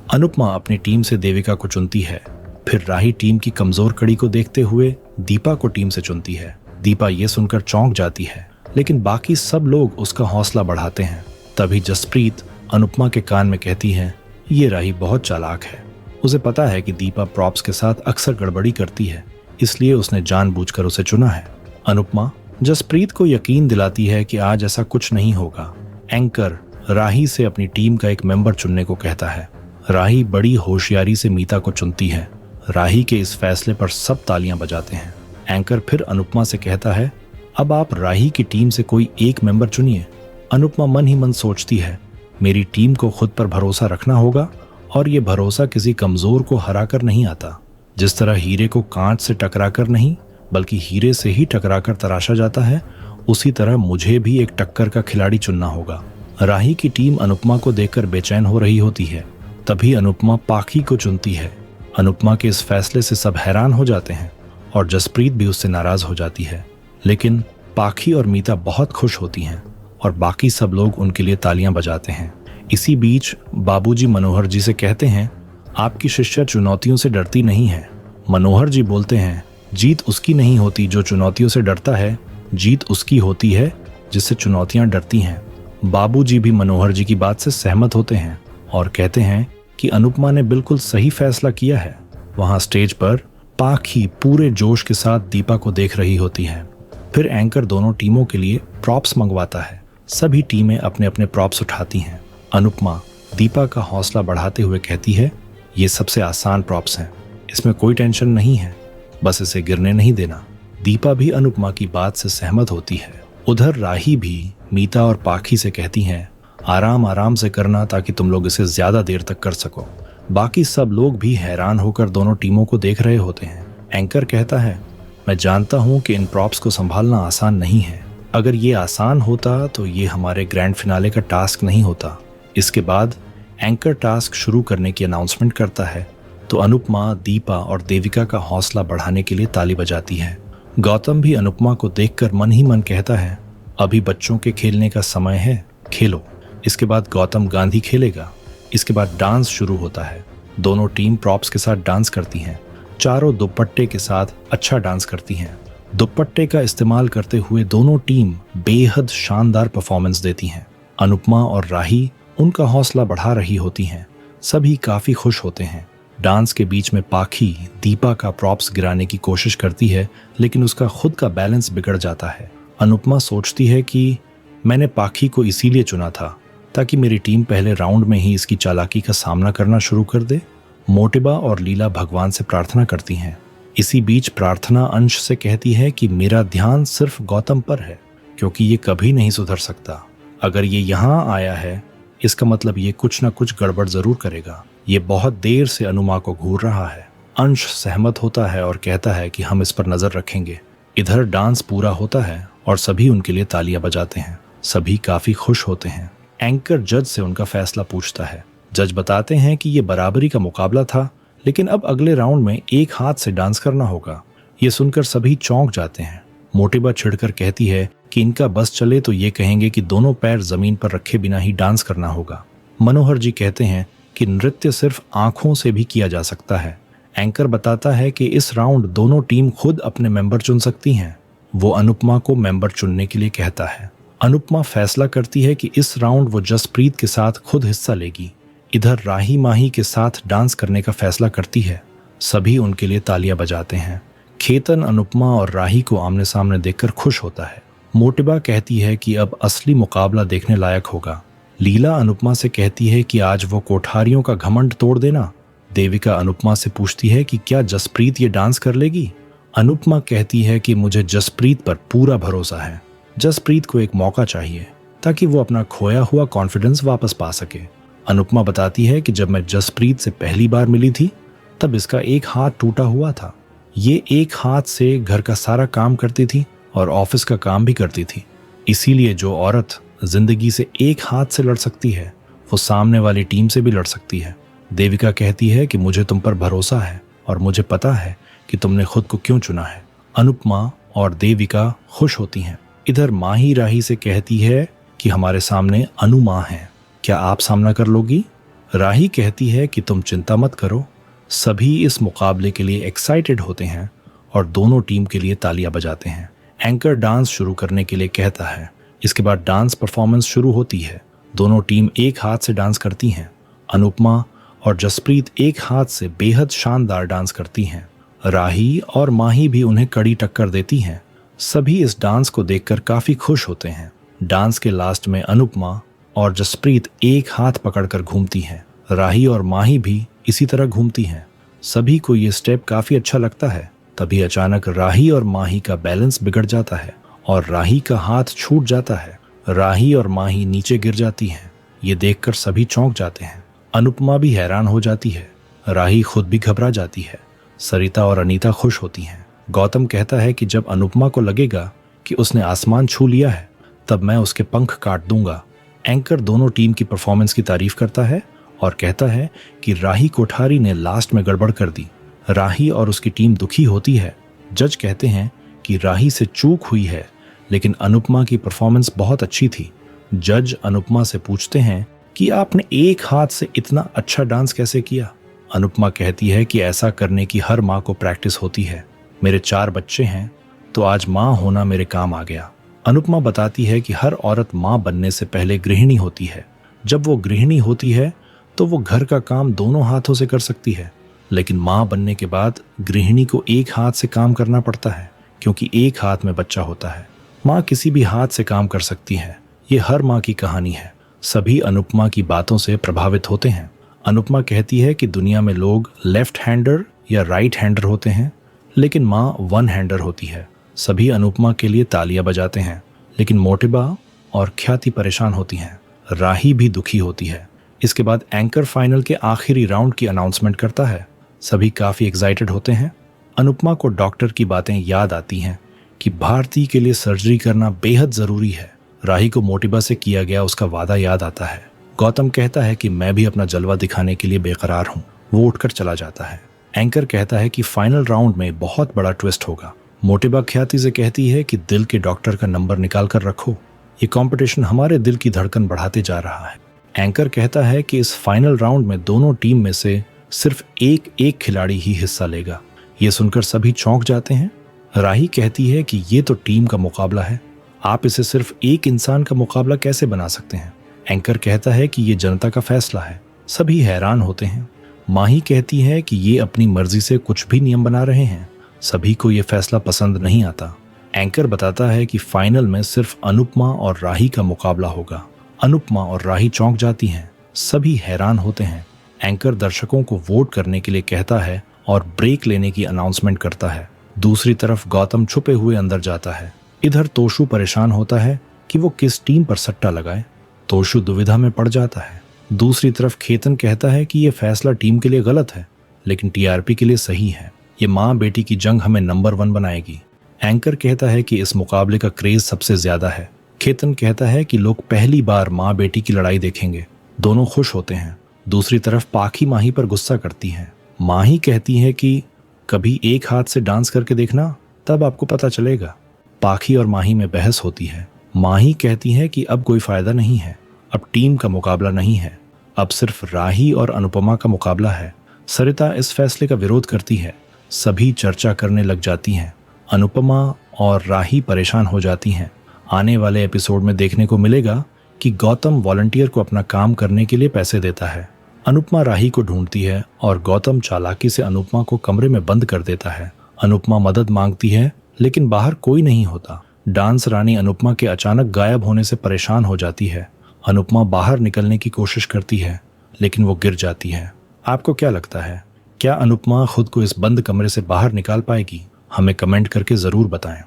अनुपमा अपनी टीम से देविका को चुनती है। फिर राही टीम की कमजोर कड़ी को देखते हुए दीपा को टीम से चुनती है। दीपा ये सुनकर चौंक जाती है, लेकिन बाकी सब लोग उसका हौसला बढ़ाते हैं। तभी जसप्रीत अनुपमा के कान में कहती है, ये राही बहुत चालाक है। उसे पता है कि दीपा प्रॉप्स के साथ अक्सर गड़बड़ी करती है, इसलिए उसने जानबूझकर उसे चुना है। अनुपमा जसप्रीत को यकीन दिलाती है कि आज ऐसा कुछ नहीं होगा। एंकर राही से अपनी टीम का एक मेंबर चुनने को कहता है। राही बड़ी होशियारी से मीता को चुनती है। राही के इस फैसले पर सब तालियां बजाते हैं। एंकर फिर अनुपमा से कहता है, अब आप राही की टीम से कोई एक मेंबर चुनिए। अनुपमा मन ही मन सोचती है, मेरी टीम को खुद पर भरोसा रखना होगा और ये भरोसा किसी कमजोर को हराकर नहीं आता। जिस तरह हीरे को कांच से टकराकर नहीं बल्कि हीरे से ही टकराकर तराशा जाता है, उसी तरह मुझे भी एक टक्कर का खिलाड़ी चुनना होगा। राही की टीम अनुपमा को देखकर बेचैन हो रही होती है। तभी अनुपमा पाखी को चुनती है। अनुपमा के इस फैसले से सब हैरान हो जाते हैं और जसप्रीत भी उससे नाराज हो जाती है। लेकिन पाखी और मीता बहुत खुश होती हैं और बाकी सब लोग उनके लिए तालियां बजाते हैं। इसी बीच बाबूजी मनोहर जी से कहते हैं, आपकी शिष्या चुनौतियों से डरती नहीं है। मनोहर जी बोलते हैं, जीत उसकी नहीं होती जो चुनौतियों से डरता है, जीत उसकी होती है जिससे चुनौतियां डरती हैं। बाबूजी भी मनोहर जी की बात से सहमत होते हैं और कहते हैं कि अनुपमा ने बिल्कुल सही फैसला किया है। वहां स्टेज पर पाखी पूरे जोश के साथ दीपा को देख रही होती है। फिर एंकर दोनों टीमों के लिए प्रॉप्स मंगवाता है। सभी टीमें अपने अपने प्रॉप्स उठाती हैं। अनुपमा दीपा का हौसला बढ़ाते हुए कहती है, ये सबसे आसान प्रॉप्स हैं, इसमें कोई टेंशन नहीं है, बस इसे गिरने नहीं देना। दीपा भी अनुपमा की बात से सहमत होती है। उधर राही भी मीता और पाखी से कहती हैं, आराम आराम से करना ताकि तुम लोग इसे ज्यादा देर तक कर सको। बाकी सब लोग भी हैरान होकर दोनों टीमों को देख रहे होते हैं। एंकर कहता है, मैं जानता हूं कि इन प्रॉप्स को संभालना आसान नहीं है। अगर ये आसान होता तो ये हमारे ग्रैंड फिनाले का टास्क नहीं होता। इसके बाद एंकर टास्क शुरू करने की अनाउंसमेंट करता है तो अनुपमा, दीपा और देविका का हौसला बढ़ाने के लिए ताली बजाती है। गौतम भी अनुपमा को देखकर मन ही मन कहता है, अभी बच्चों के खेलने का समय है, खेलो। इसके बाद गौतम गांधी खेलेगा। इसके बाद डांस शुरू होता है। दोनों टीम प्रॉप्स के साथ डांस करती हैं। चारों दुपट्टे के साथ अच्छा डांस करती हैं। दुपट्टे का इस्तेमाल करते हुए दोनों टीम बेहद शानदार परफॉर्मेंस देती हैं। अनुपमा और राही उनका हौसला बढ़ा रही होती हैं। सभी काफी खुश होते हैं। डांस के बीच में पाखी दीपा का प्रॉप्स गिराने की कोशिश करती है, लेकिन उसका खुद का बैलेंस बिगड़ जाता है। अनुपमा सोचती है कि मैंने पाखी को इसीलिए चुना था ताकि मेरी टीम पहले राउंड में ही इसकी चालाकी का सामना करना शुरू कर दे। मोटिबा और लीला भगवान से प्रार्थना करती हैं। इसी बीच प्रार्थना अंश से कहती है कि मेरा ध्यान सिर्फ गौतम पर है, क्योंकि ये कभी नहीं सुधर सकता। अगर ये यहाँ आया है, इसका मतलब ये कुछ ना कुछ गड़बड़ जरूर करेगा। ये बहुत देर से अनुमा को घूर रहा है। अंश सहमत होता है और कहता है कि हम इस पर नजर रखेंगे। इधर डांस पूरा होता है और सभी उनके लिए तालियां बजाते हैं। सभी काफी खुश होते हैं। एंकर जज से उनका फैसला पूछता है। जज बताते हैं कि ये बराबरी का मुकाबला था, लेकिन अब अगले राउंड में एक हाथ से डांस करना होगा। ये सुनकर सभी चौंक जाते हैं। मोटिबा छिड़कर कहती है कि इनका बस चले तो ये कहेंगे कि दोनों पैर जमीन पर रखे बिना ही डांस करना होगा। मनोहर जी कहते हैं कि नृत्य सिर्फ आंखों से भी किया जा सकता है। एंकर बताता है कि इस राउंड दोनों टीम खुद अपने मेंबर चुन सकती हैं। वो अनुपमा को मेंबर चुनने के लिए कहता है। अनुपमा फैसला करती है कि इस राउंड वो जसप्रीत के साथ खुद हिस्सा लेगी। इधर राही माही के साथ डांस करने का फैसला करती है। सभी उनके लिए तालियां बजाते हैं। खेतन अनुपमा और राही को आमने सामने देखकर खुश होता है। मोटिबा कहती है कि अब असली मुकाबला देखने लायक होगा। लीला अनुपमा से कहती है कि आज वो कोठारियों का घमंड तोड़ देना। देविका अनुपमा से पूछती है कि क्या जसप्रीत ये डांस कर लेगी। अनुपमा कहती है कि मुझे जसप्रीत पर पूरा भरोसा है। जसप्रीत को एक मौका चाहिए ताकि वो अपना खोया हुआ कॉन्फिडेंस वापस पा सके। अनुपमा बताती है कि जब मैं जसप्रीत से पहली बार मिली थी तब इसका एक हाथ टूटा हुआ था। ये एक हाथ से घर का सारा काम करती थी और ऑफिस का काम भी करती थी। इसीलिए जो औरत जिंदगी से एक हाथ से लड़ सकती है वो सामने वाली टीम से भी लड़ सकती है। देविका कहती है कि मुझे तुम पर भरोसा है और मुझे पता है कि तुमने खुद को क्यों चुना है। अनुपमा और देविका खुश होती हैं। इधर माही राही से कहती है कि हमारे सामने अनुमा है, क्या आप सामना कर लोगी। राही कहती है कि तुम चिंता मत करो, सभी इस मुकाबले के लिए एक्साइटेड होते हैं और दोनों टीम के लिए तालियां बजाते हैं। एंकर डांस शुरू करने के लिए कहता है। इसके बाद डांस परफॉर्मेंस शुरू होती है। दोनों टीम एक हाथ से डांस करती हैं। अनुपमा और जसप्रीत एक हाथ से बेहद शानदार डांस करती हैं। राही और माही भी उन्हें कड़ी टक्कर देती हैं। सभी इस डांस को देखकर काफी खुश होते हैं। डांस के लास्ट में अनुपमा और जसप्रीत एक हाथ पकड़कर घूमती हैं। राही और माही भी इसी तरह घूमती हैं। सभी को ये स्टेप काफी अच्छा लगता है। तभी अचानक राही और माही का बैलेंस बिगड़ जाता है और राही का हाथ छूट जाता है। राही और माही नीचे गिर जाती हैं। ये देखकर सभी चौंक जाते हैं। अनुपमा भी हैरान हो जाती है। राही खुद भी घबरा जाती है। सरिता और अनीता खुश होती हैं। गौतम कहता है कि जब अनुपमा को लगेगा कि उसने आसमान छू लिया है तब मैं उसके पंख काट दूंगा। एंकर दोनों टीम की परफॉर्मेंस की तारीफ करता है और कहता है कि राही कोठारी ने लास्ट में गड़बड़ कर दी। राही और उसकी टीम दुखी होती है। जज कहते हैं कि राही से चूक हुई है, लेकिन अनुपमा की परफॉर्मेंस बहुत अच्छी थी। जज अनुपमा से पूछते हैं कि आपने एक हाथ से इतना अच्छा डांस कैसे किया। अनुपमा कहती है कि ऐसा करने की हर माँ को प्रैक्टिस होती है। मेरे 4 बच्चे हैं तो आज माँ होना मेरे काम आ गया। अनुपमा बताती है कि हर औरत माँ बनने से पहले गृहिणी होती है। जब वो गृहिणी होती है तो वो घर का काम दोनों हाथों से कर सकती है, लेकिन माँ बनने के बाद गृहिणी को एक हाथ से काम करना पड़ता है क्योंकि एक हाथ में बच्चा होता है। माँ किसी भी हाथ से काम कर सकती है। ये हर माँ की कहानी है। सभी अनुपमा की बातों से प्रभावित होते हैं। अनुपमा कहती है कि दुनिया में लोग लेफ्ट हैंडर या राइट हैंडर होते हैं, लेकिन माँ वन हैंडर होती है। सभी अनुपमा के लिए तालियां बजाते हैं, लेकिन मोटिबा और ख्याति परेशान होती हैं। राही भी दुखी होती है। इसके बाद एंकर फाइनल के आखिरी राउंड की अनाउंसमेंट करता है। सभी काफी एक्साइटेड होते हैं। अनुपमा को डॉक्टर की बातें याद आती हैं कि भारती के लिए सर्जरी करना बेहद जरूरी है। राही को मोटिबा से किया गया उसका वादा याद आता है। गौतम कहता है कि मैं भी अपना जलवा दिखाने के लिए बेकरार हूँ। वो उठकर चला जाता है। एंकर कहता है कि फाइनल राउंड में बहुत बड़ा ट्विस्ट होगा। मोटिबा ख्याति से कहती है कि दिल के डॉक्टर का नंबर निकाल कर रखो। ये कंपटीशन हमारे दिल की धड़कन बढ़ाते जा रहा है। एंकर कहता है कि इस फाइनल राउंड में दोनों टीम में से सिर्फ एक खिलाड़ी ही हिस्सा लेगा। ये सुनकर सभी चौंक जाते हैं। राही कहती है कि ये तो टीम का मुकाबला है, आप इसे सिर्फ एक इंसान का मुकाबला कैसे बना सकते हैं। एंकर कहता है कि ये जनता का फैसला है। सभी हैरान होते हैं। माही कहती है कि ये अपनी मर्जी से कुछ भी नियम बना रहे हैं। सभी को ये फैसला पसंद नहीं आता। एंकर बताता है कि फाइनल में सिर्फ अनुपमा और राही का मुकाबला होगा। अनुपमा और राही चौंक जाती हैं। सभी हैरान होते हैं। एंकर दर्शकों को वोट करने के लिए कहता है और ब्रेक लेने की अनाउंसमेंट करता है। दूसरी तरफ गौतम छुपे हुए अंदर जाता है। इधर तोशु परेशान होता है कि वो किस टीम पर सट्टा लगाए। तोशु दुविधा में पड़ जाता है। दूसरी तरफ खेतन कहता है कि ये फैसला टीम के लिए गलत है, लेकिन टीआरपी के लिए सही है। ये माँ बेटी की जंग हमें नंबर 1 बनाएगी। एंकर कहता है कि इस मुकाबले का क्रेज सबसे ज्यादा है। खेतन कहता है कि लोग पहली बार माँ बेटी की लड़ाई देखेंगे। दोनों खुश होते हैं। दूसरी तरफ पाखी माही पर गुस्सा करती है। माही कहती है कि कभी एक हाथ से डांस करके देखना, तब आपको पता चलेगा। पाखी और माही में बहस होती है। माही कहती है कि अब कोई फायदा नहीं है, अब टीम का मुकाबला नहीं है, अब सिर्फ राही और अनुपमा का मुकाबला है। सरिता इस फैसले का विरोध करती है। सभी चर्चा करने लग जाती हैं। अनुपमा और राही परेशान हो जाती हैं। आने वाले एपिसोड में देखने को मिलेगा कि गौतम वॉलंटियर को अपना काम करने के लिए पैसे देता है। अनुपमा राही को ढूंढती है और गौतम चालाकी से अनुपमा को कमरे में बंद कर देता है। अनुपमा मदद मांगती है, लेकिन बाहर कोई नहीं होता। डांस रानी अनुपमा के अचानक गायब होने से परेशान हो जाती है। अनुपमा बाहर निकलने की कोशिश करती है, लेकिन वो गिर जाती है। आपको क्या लगता है, क्या अनुपमा खुद को इस बंद कमरे से बाहर निकाल पाएगी? हमें कमेंट करके जरूर बताएं।